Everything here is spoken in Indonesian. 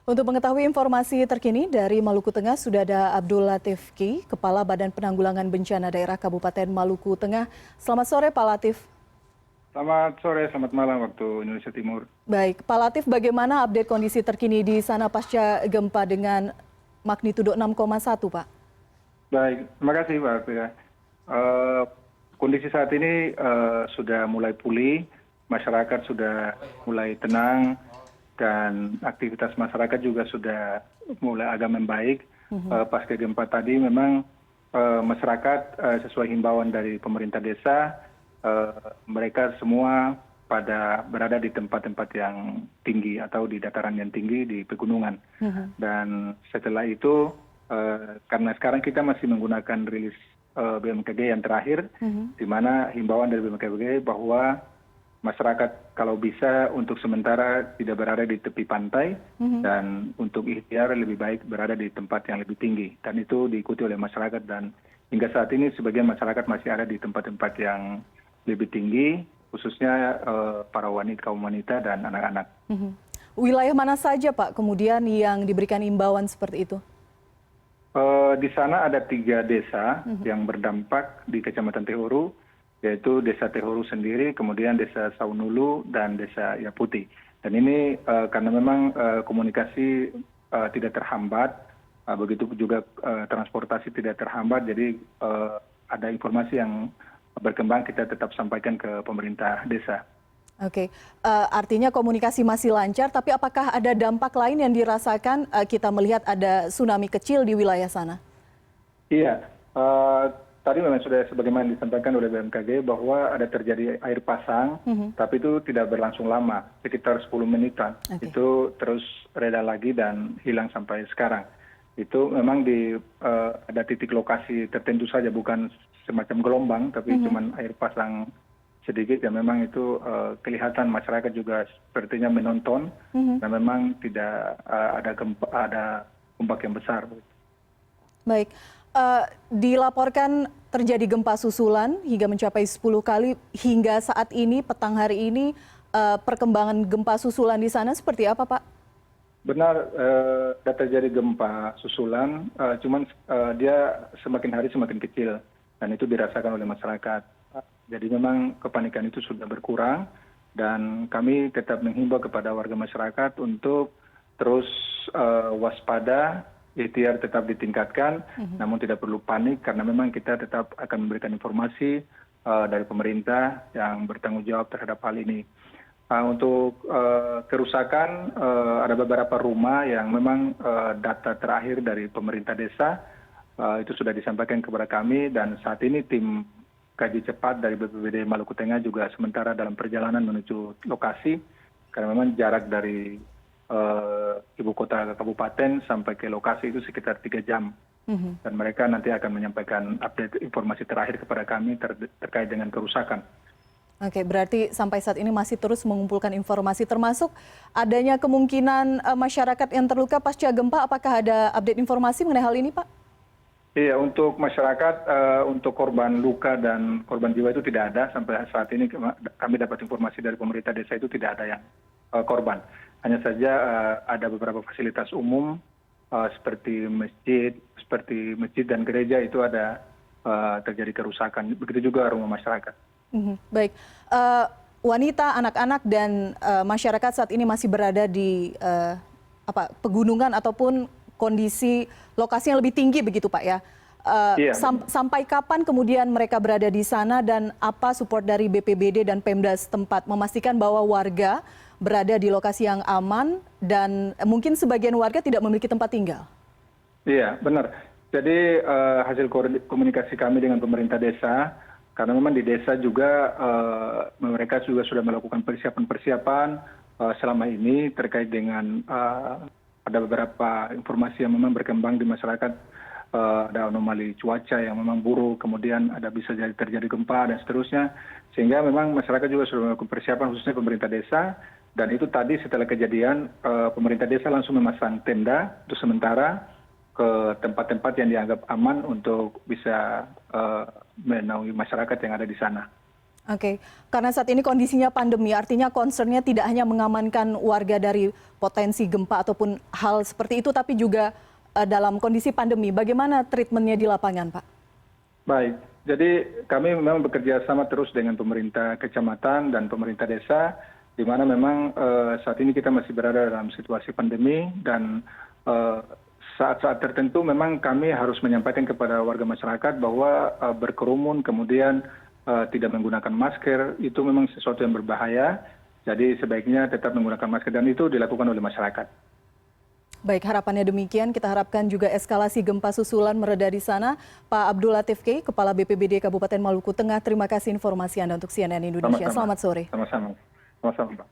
Untuk mengetahui informasi terkini dari Maluku Tengah, sudah ada Abdul Latif Ki, Kepala Badan Penanggulangan Bencana Daerah Kabupaten Maluku Tengah. Selamat sore Pak Latif. Selamat sore, selamat malam waktu Indonesia Timur. Baik, Pak Latif, bagaimana update kondisi terkini di sana pasca gempa dengan magnitudo 6,1, Pak? Baik, terima kasih Pak Arpia. Kondisi saat ini sudah mulai pulih, masyarakat sudah mulai tenang, dan aktivitas masyarakat juga sudah mulai agak membaik. Pasca gempa tadi memang masyarakat sesuai himbauan dari pemerintah desa, mereka semua berada di tempat-tempat yang tinggi atau di dataran yang tinggi di pegunungan. Dan setelah itu, karena sekarang kita masih menggunakan rilis BMKG yang terakhir, di mana himbauan dari BMKG bahwa masyarakat kalau bisa untuk sementara tidak berada di tepi pantai, dan untuk ikhtiar lebih baik berada di tempat yang lebih tinggi. Dan itu diikuti oleh masyarakat, dan hingga saat ini sebagian masyarakat masih ada di tempat-tempat yang lebih tinggi, khususnya para kaum wanita dan anak-anak. Wilayah mana saja Pak kemudian yang diberikan imbauan seperti itu? Di sana ada 3 desa yang berdampak di Kecamatan Tehuru, yaitu Desa Tehuru sendiri, kemudian Desa Saunulu, dan Desa Yaputi. Dan ini karena memang komunikasi tidak terhambat, begitu juga transportasi tidak terhambat, jadi ada informasi yang berkembang kita tetap sampaikan ke pemerintah desa. Oke, artinya komunikasi masih lancar, tapi apakah ada dampak lain yang dirasakan? Kita melihat ada tsunami kecil di wilayah sana. Iya, tadi memang sudah sebagaimana disampaikan oleh BMKG bahwa ada terjadi air pasang, tapi itu tidak berlangsung lama, sekitar 10 menitan. Itu terus reda lagi dan hilang sampai sekarang. Itu memang ada titik lokasi tertentu saja, bukan semacam gelombang, tapi cuma air pasang sedikit, dan memang itu kelihatan masyarakat juga sepertinya menonton, dan memang tidak ada ombak yang besar. Baik, dilaporkan terjadi gempa susulan hingga mencapai 10 kali hingga saat ini, petang hari ini, perkembangan gempa susulan di sana seperti apa Pak? Benar, terjadi gempa susulan, cuman dia semakin hari semakin kecil, dan itu dirasakan oleh masyarakat. Jadi memang kepanikan itu sudah berkurang, dan kami tetap menghimbau kepada warga masyarakat untuk terus waspada, ikhtiar tetap ditingkatkan, namun tidak perlu panik karena memang kita tetap akan memberikan informasi dari pemerintah yang bertanggung jawab terhadap hal ini. Untuk kerusakan, ada beberapa rumah yang memang data terakhir dari pemerintah desa itu sudah disampaikan kepada kami, dan saat ini tim kaji cepat dari BPBD Maluku Tengah juga sementara dalam perjalanan menuju lokasi, karena memang jarak dari ibu kota kabupaten sampai ke lokasi itu sekitar 3 jam. Dan mereka nanti akan menyampaikan update informasi terakhir kepada kami terkait dengan kerusakan. Oke, berarti sampai saat ini masih terus mengumpulkan informasi, termasuk adanya kemungkinan masyarakat yang terluka pasca gempa. Apakah ada update informasi mengenai hal ini, Pak? Iya, untuk masyarakat, untuk korban luka dan korban jiwa itu tidak ada. Sampai saat ini kami dapat informasi dari pemerintah desa itu tidak ada yang korban. Hanya saja ada beberapa fasilitas umum seperti masjid dan gereja itu ada terjadi kerusakan. Begitu juga rumah masyarakat. Baik, wanita, anak-anak, dan masyarakat saat ini masih berada di pegunungan ataupun kondisi lokasi yang lebih tinggi begitu Pak ya. Sampai kapan kemudian mereka berada di sana, dan apa support dari BPBD dan Pemda setempat memastikan bahwa warga berada di lokasi yang aman, dan mungkin sebagian warga tidak memiliki tempat tinggal? Iya, benar. Jadi hasil komunikasi kami dengan pemerintah desa, karena memang di desa juga mereka juga sudah melakukan persiapan-persiapan selama ini terkait dengan ada beberapa informasi yang memang berkembang di masyarakat, ada anomali cuaca yang memang buruk, kemudian ada bisa terjadi gempa dan seterusnya, sehingga memang masyarakat juga sudah melakukan persiapan, khususnya pemerintah desa. Dan itu tadi setelah kejadian pemerintah desa langsung memasang tenda untuk sementara ke tempat-tempat yang dianggap aman untuk bisa menaungi masyarakat yang ada di sana. Oke, karena saat ini kondisinya pandemi, artinya concernnya tidak hanya mengamankan warga dari potensi gempa ataupun hal seperti itu, tapi juga dalam kondisi pandemi. Bagaimana treatmentnya di lapangan, Pak? Baik, jadi kami memang bekerja sama terus dengan pemerintah kecamatan dan pemerintah desa, di mana memang saat ini kita masih berada dalam situasi pandemi dan saat-saat tertentu memang kami harus menyampaikan kepada warga masyarakat bahwa berkerumun kemudian tidak menggunakan masker itu memang sesuatu yang berbahaya. Jadi sebaiknya tetap menggunakan masker dan itu dilakukan oleh masyarakat. Baik, harapannya demikian. Kita harapkan juga eskalasi gempa susulan mereda di sana. Pak Abdul Latif K, Kepala BPBD Kabupaten Maluku Tengah, terima kasih informasi Anda untuk CNN Indonesia. Selamat sore. Sama-sama. Sama-sama, Pak.